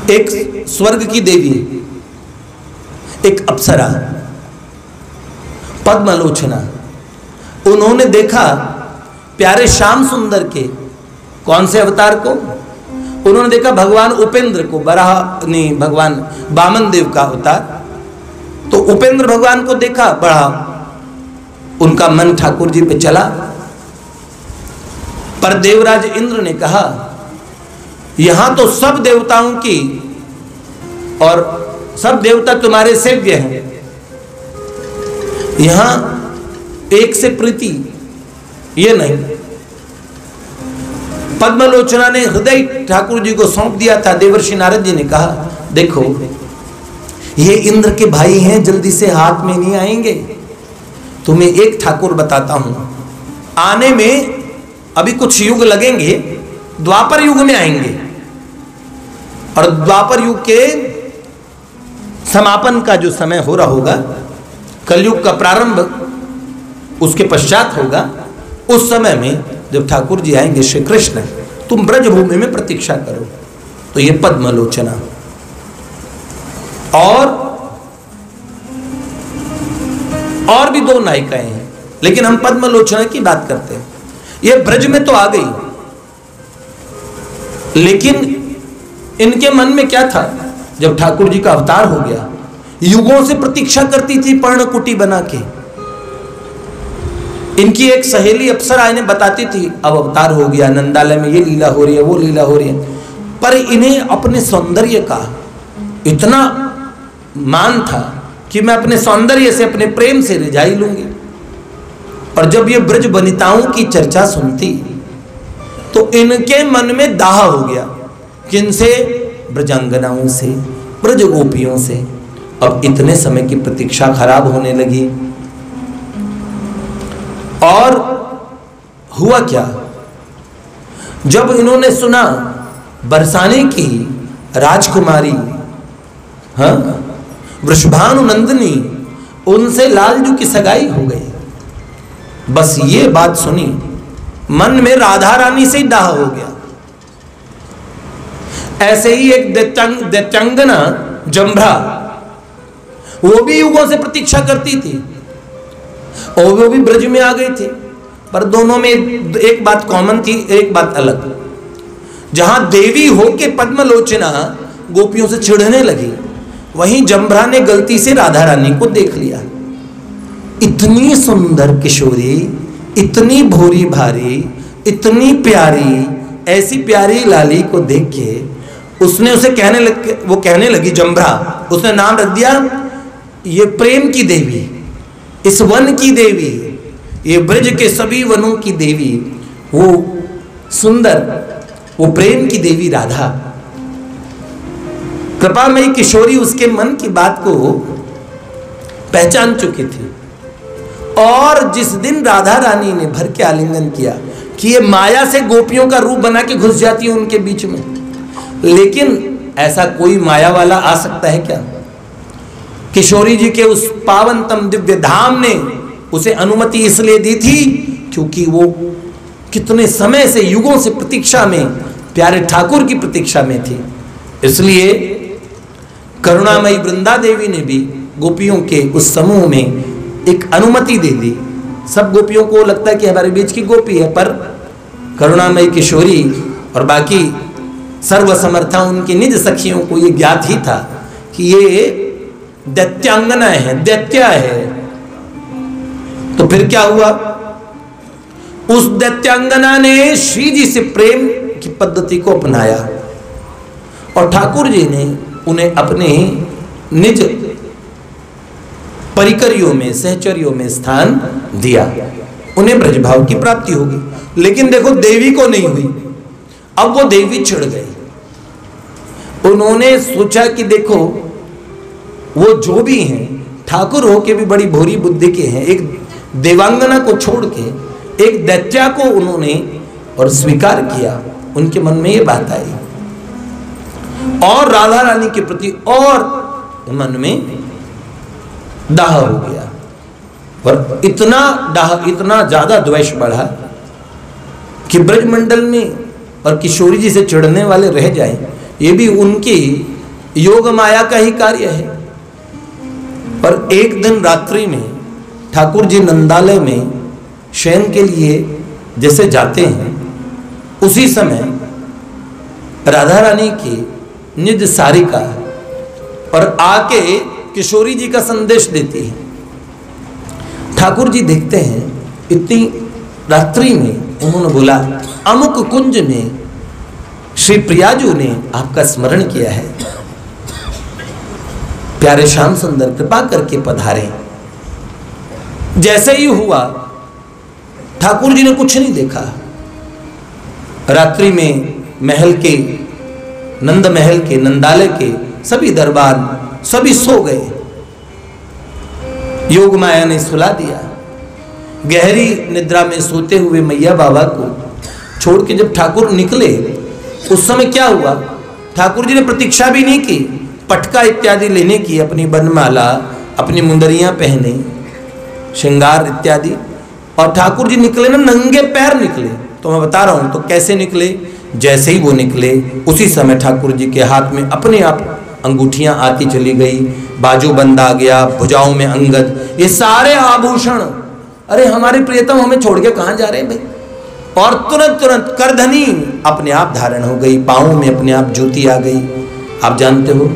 एक स्वर्ग की देवी, एक अप्सरा पद्मलोचना, उन्होंने देखा प्यारे श्याम सुंदर के कौन से अवतार को? उन्होंने देखा भगवान उपेंद्र को, भगवान वामन देव का अवतार। तो उपेंद्र भगवान को देखा, बड़ा उनका मन ठाकुर जी पे चला। पर देवराज इंद्र ने कहा यहां तो सब देवताओं की और सब देवता तुम्हारे सेव्य हैं, यहां एक से प्रीति ये नहीं। पद्मलोचना ने हृदय ठाकुर जी को सौंप दिया था। देवर्षि नारद जी ने कहा देखो ये इंद्र के भाई हैं, जल्दी से हाथ में नहीं आएंगे। तुम्हें एक ठाकुर बताता हूं, आने में अभी कुछ युग लगेंगे, द्वापर युग में आएंगे और द्वापर युग के समापन का जो समय हो रहा होगा, कलयुग का प्रारंभ उसके पश्चात होगा। उस समय में जब ठाकुर जी आएंगे श्री कृष्ण, तुम ब्रजभूमि में प्रतीक्षा करो। तो ये पद्मलोचना और भी दो नायिकाएं हैं, लेकिन हम पद्मलोचना की बात करते हैं। ये ब्रज में तो आ गई, लेकिन इनके मन में क्या था? जब ठाकुर जी का अवतार हो गया, युगों से प्रतीक्षा करती थी पर्णकुटी बना के। इनकी एक सहेली अप्सरा इन्हें बताती थी अब अवतार हो गया, नंदालय में ये लीला हो रही है, वो लीला हो रही है। पर इन्हें अपने सौंदर्य का इतना मान था कि मैं अपने सौंदर्य से, अपने प्रेम से रिझाई लूंगी। और जब ये ब्रज वनिताओं की चर्चा सुनती तो इनके मन में दाह हो गया। किनसे? ब्रजांगनाओं से, ब्रज गोपियों से। अब इतने समय की प्रतीक्षा खराब होने लगी। और हुआ क्या? जब इन्होंने सुना बरसाने की राजकुमारी वृषभानु नंदिनी, उनसे लालजू की सगाई हो गई, बस ये बात सुनी मन में राधा रानी से ही दाह हो गया। ऐसे ही एक दैत्यांगना जंभा, वो भी युगों से प्रतीक्षा करती थी और वो भी ब्रज में आ गई थी। पर दोनों में एक बात कॉमन थी, एक बात अलग। जहां देवी होके पद्मलोचना गोपियों से चिढ़ने लगी, वहीं जंभा ने गलती से राधा रानी को देख लिया। इतनी सुंदर किशोरी, इतनी भोरी भारी, इतनी प्यारी, ऐसी प्यारी लाली को देख के उसने उसे कहने लगी जंभा, उसने नाम रख दिया ये प्रेम की देवी, इस वन की देवी, ये ब्रज के सभी वनों की देवी, वो सुंदर, वो प्रेम की देवी राधा। कृपामयी किशोरी उसके मन की बात को पहचान चुकी थी। और जिस दिन राधा रानी ने भर के आलिंगन किया कि ये माया से गोपियों का रूप बना के घुस जाती है उनके बीच में, लेकिन ऐसा कोई माया वाला आ सकता है क्या? किशोरी जी के उस पावनतम दिव्य धाम ने उसे अनुमति इसलिए दी थी क्योंकि वो कितने समय से, युगों से प्रतीक्षा में, प्यारे ठाकुर की प्रतीक्षा में थी। इसलिए करुणामयी वृंदा देवी ने भी गोपियों के उस समूह में एक अनुमति दे दी। सब गोपियों को लगता है कि हमारे बीच की गोपी है, पर करुणामयी किशोरी और बाकी सर्वसमर्था उनकी निज सखियों को ये ज्ञात ही था कि ये दैत्यांगना है, दैत्या है। तो फिर क्या हुआ? उस दैत्यांगना ने श्री जी से प्रेम की पद्धति को अपनाया और ठाकुर जी ने उन्हें अपने निज परिकरियों में, सहचरियों में स्थान दिया। उन्हें ब्रजभाव की प्राप्ति होगी। लेकिन देखो देवी को नहीं हुई। अब वो देवी चिढ़ गई। उन्होंने सोचा कि देखो वो जो भी हैं ठाकुर होके भी बड़ी भोरी बुद्धि के हैं, एक देवांगना को छोड़ के एक दैत्या को उन्होंने और स्वीकार किया। उनके मन में ये बात आई और राधा रानी के प्रति और मन में दाह हो गया। और इतना दाह, इतना ज्यादा द्वेष बढ़ा कि ब्रजमंडल में और किशोरी जी से चिढ़ने वाले रह जाएं, ये भी उनकी योग माया का ही कार्य है। और एक दिन रात्रि में ठाकुर जी नंदालय में शयन के लिए जैसे जाते हैं, उसी समय राधा रानी की निज सारिका और आके किशोरी जी का संदेश देती है। ठाकुर जी देखते हैं इतनी रात्रि में उन्होंने बोला, अमुक कुंज में श्री प्रियाजू ने आपका स्मरण किया है, प्यारे श्याम सुंदर कृपा करके पधारे। जैसे ही हुआ ठाकुर जी ने कुछ नहीं देखा। रात्रि में महल के, नंद महल के, नंदालय के सभी दरबार सभी सो गए। योग माया ने सुला दिया। गहरी निद्रा में सोते हुए मैया बाबा को छोड़ के जब ठाकुर निकले, उस समय क्या हुआ, ठाकुर जी ने प्रतीक्षा भी नहीं की, पटका इत्यादि लेने की, अपनी बनमाला, अपनी मुंदरियां पहने, श्रृंगार इत्यादि, और ठाकुर जी निकले ना, नंगे पैर निकले। तो मैं बता रहा हूं तो कैसे निकले। जैसे ही वो निकले उसी समय ठाकुर जी के हाथ में अपने आप अंगूठियां आती चली गई, बाजूबंद आ गया, भुजाओं में अंगद, ये सारे आभूषण। अरे हमारे प्रियतम हमें छोड़ के कहां जा रहे हैं भाई। और तुरंत तुरंत करधनी अपने आप धारण हो गई, पांवों में अपने आप ज्योति आ गई। आप जानते हो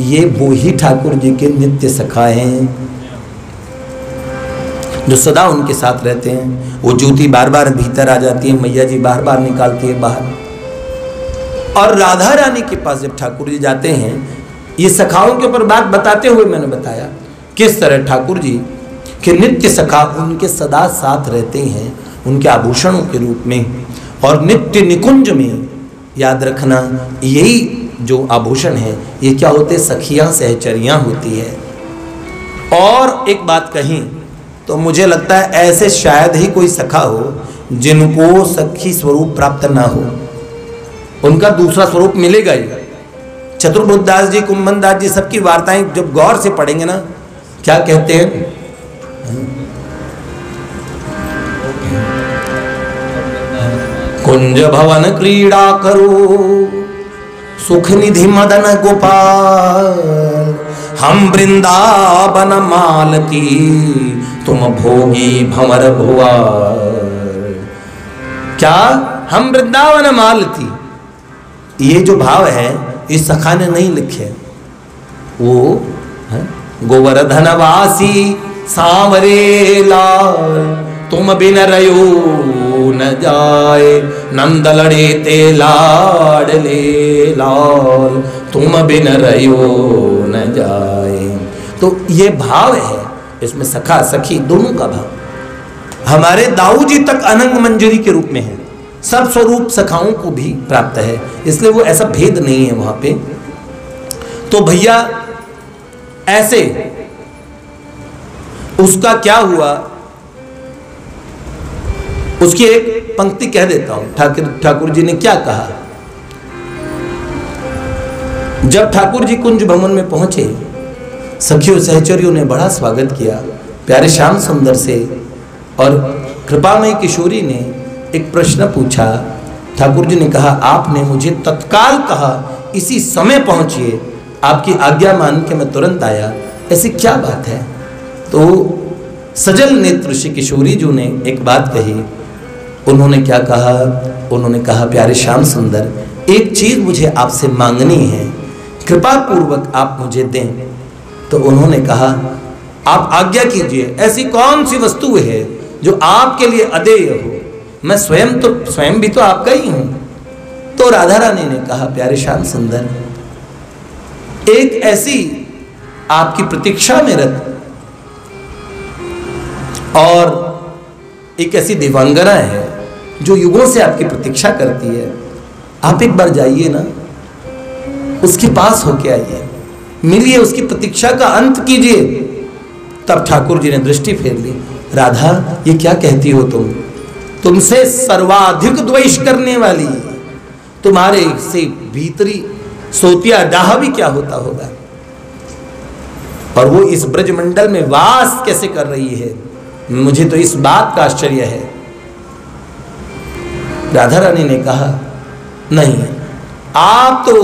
ये वो ही ठाकुर जी के नित्य सखा हैं जो सदा उनके साथ रहते हैं। वो ज्योति बार बार भीतर आ जाती है, मैया जी बार बार निकालती है बाहर। और राधा रानी के पास जब ठाकुर जी जाते हैं, ये सखाओं के ऊपर बात बताते हुए मैंने बताया किस तरह ठाकुर जी के नित्य सखा उनके सदा साथ रहते हैं, उनके आभूषणों के रूप में। और नित्य निकुंज में याद रखना, यही जो आभूषण है ये क्या होते, सखियां सहचरियां होती है। और एक बात कहीं तो मुझे लगता है ऐसे शायद ही कोई सखा हो जिनको सखी स्वरूप प्राप्त ना हो, उनका दूसरा स्वरूप मिलेगा ही। चतुर्बुद्धदास जी, कुंभन दास जी, सबकी वार्ताएं जब गौर से पढ़ेंगे ना, क्या कहते हैं, कुंज भवन क्रीड़ा करो सुख निधि मदन गोपाल, हम वृंदावन मालती तुम भोगी भंवर भुआर। क्या हम वृंदावन मालती, ये जो भाव है इस सखा ने नहीं लिखे। वो गोवर्धनवासी सांवरे लाल, तुम बिन रयो न जाए, नंद लड़े ते लाडले लाल, तुम बिन रयो न जाए। तो ये भाव है इसमें, सखा सखी दोनों का भाव। हमारे दाऊ जी तक अनंग मंजरी के रूप में है, सब स्वरूप सखाओं को भी प्राप्त है, इसलिए वो ऐसा भेद नहीं है वहां पे। तो भैया ऐसे उसका क्या हुआ, उसकी एक पंक्ति कह देता हूं। ठाकुर जी ने क्या कहा। जब ठाकुर जी कुंज भवन में पहुंचे, सखियों सहचरियों ने बड़ा स्वागत किया प्यारे श्याम सुंदर से। और कृपामयी किशोरी ने एक प्रश्न पूछा। ठाकुर जी ने कहा, आपने मुझे तत्काल कहा इसी समय पहुंचिए, आपकी आज्ञा मान के मैं तुरंत आया, ऐसी क्या बात है। तो सजल नेत्र श्री किशोरी जी ने एक बात कही। उन्होंने क्या कहा, उन्होंने कहा, प्यारे श्याम सुंदर, एक चीज मुझे आपसे मांगनी है, कृपा पूर्वक आप मुझे दें। तो उन्होंने कहा, आप आज्ञा कीजिए, ऐसी कौन सी वस्तु है जो आपके लिए अदेय हो, मैं स्वयं भी तो आपका ही हूं। तो राधा रानी ने कहा, प्यारे श्याम सुंदर, एक ऐसी आपकी प्रतीक्षा में रत और एक ऐसी दिव्यांगना है जो युगों से आपकी प्रतीक्षा करती है, आप एक बार जाइए ना, उसके पास होके आइए, मिलिए, उसकी प्रतीक्षा का अंत कीजिए। तब ठाकुर जी ने दृष्टि फेर ली। राधा, ये क्या कहती हो तुम, तुमसे सर्वाधिक द्वेष करने वाली, तुम्हारे से भीतरी सोतिया डाह भी क्या होता होगा, और वो इस ब्रजमंडल में वास कैसे कर रही है, मुझे तो इस बात का आश्चर्य है। राधा रानी ने कहा, नहीं, आप तो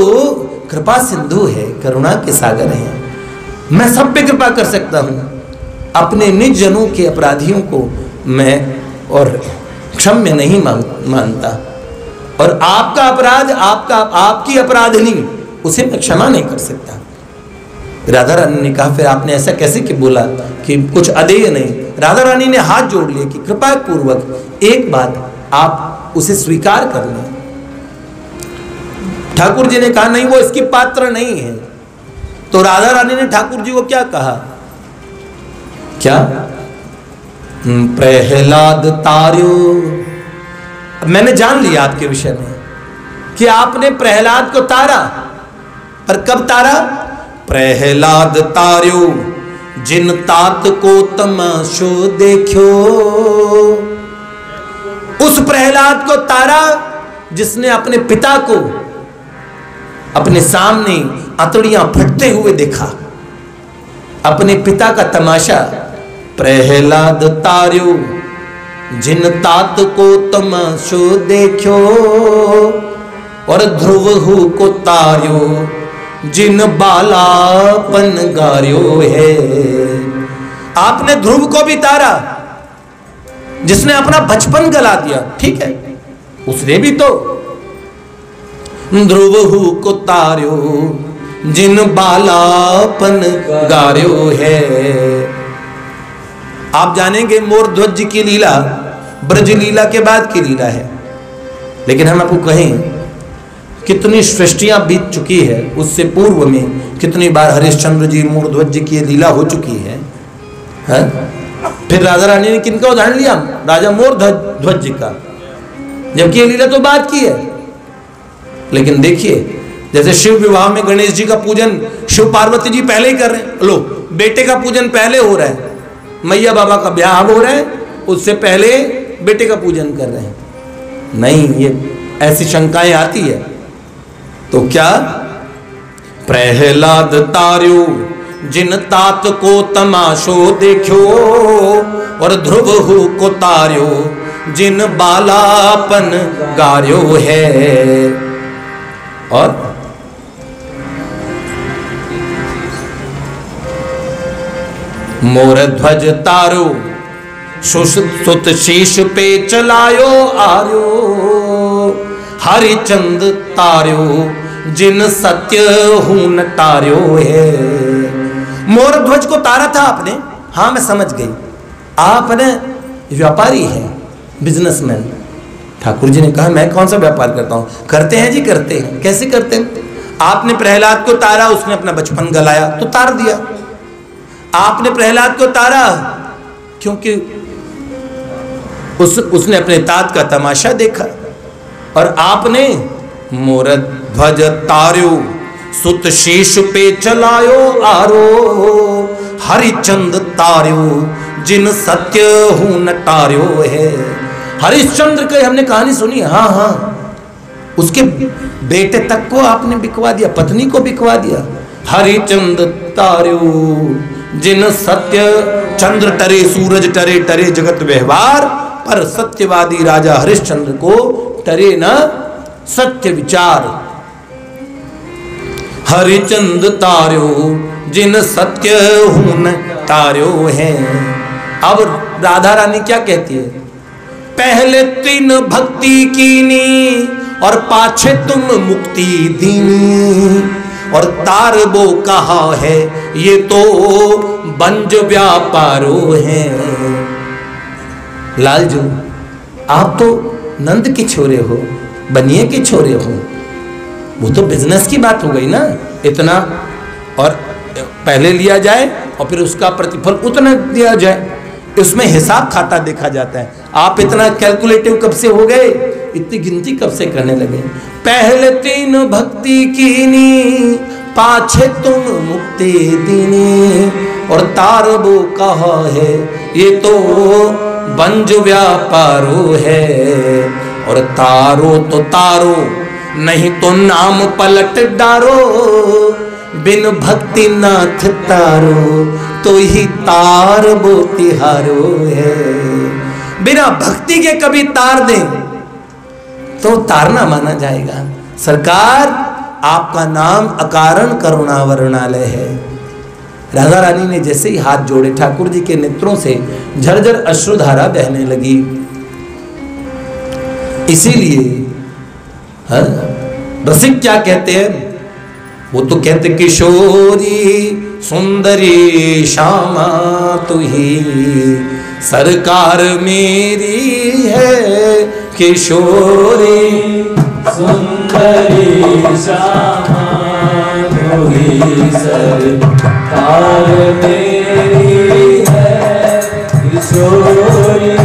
कृपा सिंधु है, करुणा के सागर हैं। मैं सब पे कृपा कर सकता हूँ। अपने निज जनों के अपराधियों को मैं और क्षम्य नहीं मानता, और आपका अपराध, आपकी अपराधनी, उसे मैं क्षमा नहीं कर सकता। राधा रानी ने कहा, फिर आपने ऐसा कैसे कि बोला कि कुछ अदेय नहीं? राधा रानी ने हाथ जोड़ लिए कि कृपा पूर्वक एक बात आप उसे स्वीकार कर लें। ठाकुर जी ने कहा, नहीं, वो इसकी पात्र नहीं है। तो राधा रानी ने ठाकुर जी को क्या कहा? क्या? प्रहलाद तार्यो। मैंने जान लिया आपके विषय में कि आपने प्रहलाद को तारा, पर कब तारा? प्रहलाद तार्यो जिन तात को तमाशो देखो। उस प्रहलाद को तारा जिसने अपने पिता को अपने सामने अतड़ियां फटते हुए देखा, अपने पिता का तमाशा। प्रहलाद तार्यो जिन तात को तमाशो देखो, और ध्रुव को तार्यो जिन बालापन गार्यो है। आपने ध्रुव को भी तारा जिसने अपना बचपन गला दिया, ठीक है, उसने भी तो। ध्रुव को तार्यो जिन बालापन गार्यो है। आप जानेंगे मोरध्वज जी की लीला ब्रज लीला के बाद की लीला है, लेकिन हम आपको कहें कितनी सृष्टियां बीत चुकी है, उससे पूर्व में कितनी बार हरिश्चंद्र जी, मोरध्वज जी की लीला हो चुकी है। फिर राधा रानी ने किनका उदाहरण लिया? राजा मोरध्वज जी का, जबकि ये लीला तो बात की है। लेकिन देखिए, जैसे शिव विवाह में गणेश जी का पूजन शिव पार्वती जी पहले ही कर रहे हैं, लो बेटे का पूजन पहले हो रहा है, मैया बाबा का ब्याह हो रहा है, उससे पहले बेटे का पूजन कर रहे हैं। नहीं, ये ऐसी शंकाएं आती है। तो क्या? प्रहलाद तार्यो जिन तात को तमाशो देखो, और ध्रुव को तार्यो जिन बालापन गार्यो है। और मोर ध्वज तारो सुत शीश पे चलायो आर्यो, हरिचंद तार्यो जिन सत्य हूं न तार्यो है। मोर ध्वज को तारा था आपने? हाँ, मैं समझ गई, आपने व्यापारी है, बिजनेसमैन। ठाकुर जी ने कहा, मैं कौन सा व्यापार करता हूं? करते हैं जी, करते हैं। कैसे करते हैं? आपने प्रहलाद को तारा, उसने अपना बचपन गलाया तो तार दिया। आपने प्रहलाद को तारा क्योंकि उसने अपने तात का तमाशा देखा, और आपने मोर ध्वज तार्यो सुत शीश पे चलायो आरो, हरिचंद तार्यो जिन सत्य हूं न तार्यो है। हरिश्चंद्र की हमने कहानी सुनी, हाँ हाँ, उसके बेटे तक को आपने बिकवा दिया, पत्नी को बिकवा दिया। हरिचंद तार्यो जिन सत्य, चंद्र टरे सूरज टरे, टरे जगत व्यवहार, पर सत्यवादी राजा हरिश्चंद्र को टरे न सत्य विचार। हरिचंद तार्यो जिन सत्य हूं न तार्यो है। अब राधा रानी क्या कहती है? पहले तीन भक्ति कीनी, और पाछे तुम मुक्ति दीनी, और तारबो कहा है ये तो बंज व्यापारो है। लालजू, आप तो नंद के छोरे हो, बनिए के छोरे हो, वो तो बिजनेस की बात हो गई ना। इतना और पहले लिया जाए और फिर उसका प्रतिफल उतना दिया जाए, इसमें हिसाब खाता देखा जाता है। आप इतना कैलकुलेटिव कब से हो गए? इतनी गिनती कब से करने लगे? पहले तीन भक्ति कीनी, पाछे तुम मुक्ति दीनी, और तारबो कहा है ये तो बंज व्यापारो है। और तारो तो तारो, नहीं तो नाम पलट डारो, बिन भक्ति नाथ तारो, तो ही तार बो तिहारो है। बिना भक्ति के कभी तार दें तो तारना माना जाएगा। सरकार, आपका नाम अकारण करुणावरणालय है। राधा रानी ने जैसे ही हाथ जोड़े, ठाकुर जी के नेत्रों से झरझर अश्रुधारा बहने लगी। इसीलिए रसिक क्या कहते हैं, वो तो कहते किशोरी सुंदरी श्यामा तू ही सरकार मेरी है, किशोरी सुंदरी श्यामा तू ही सरकार मेरी है, किशोरी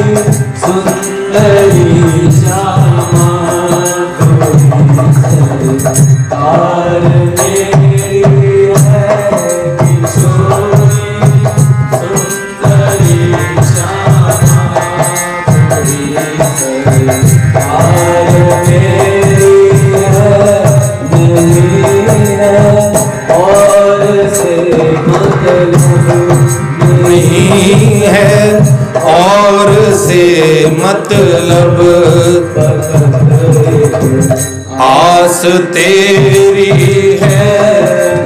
सुंदरी श्यामा तू ही सरकार मेरी है, किशोरी सुंदरी श्यामा तू ही सरकार मेरी है, और से नहीं है, और से मतलब आस तेरी है,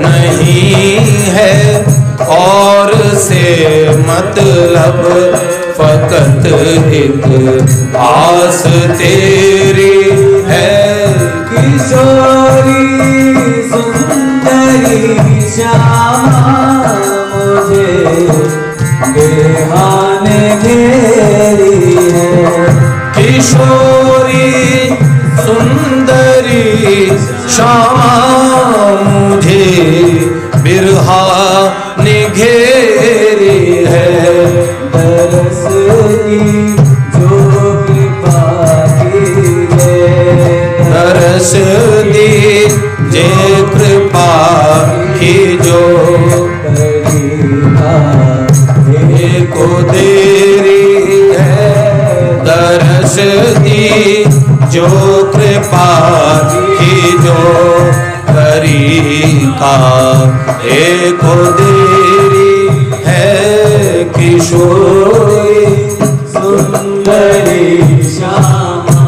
नहीं है, और से मतलब फकत एक आस तेरी है, किशोरी सुंदरी श्यामा मुझे बेहाने घेरी है, किशोरी सुंदरी श्यामा मुझे बिरहा ने घेरी है, दरस की जो कृपा की है, दरस दी जे कृपा की जो को देरी है, दरस दी जो कृपा की जो करी का एक देरी है, किशोरी सुंदरी श्यामा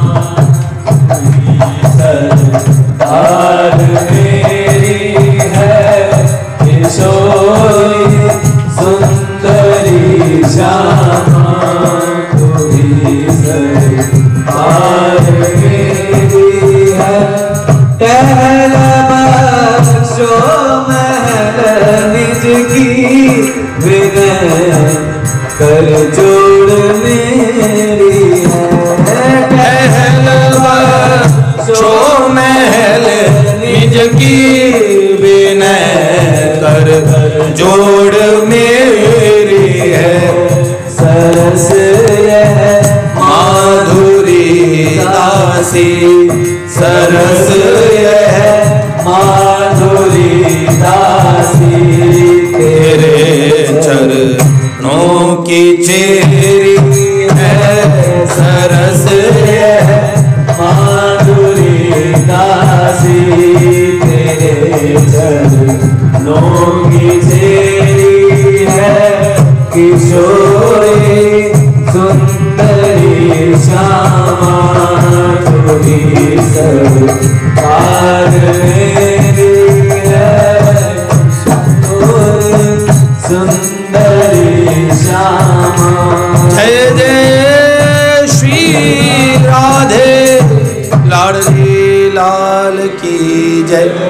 सरकार मेरी है, किशोरी सुंदरी श्यामा तू ही सरकार मेरी है, टहल बख्शो महल निज की विनय कर जोड़ मेरी है, टहल बख्शो महल निज की विनय कर जोड़ मेरी है, सरस यह माधुरी दासी, सरस यह माधुरी दासी, तेरे चरणों की चेरी है, सरस यह माधुरी दासी, तेरे चरणों की चेरी है, किशोरी सुंदरी श्यामा तू ही सरकार मेरी है, किशोरी सुंदरी श्यामा। जय जय श्री राधे लाडली लाल की जय।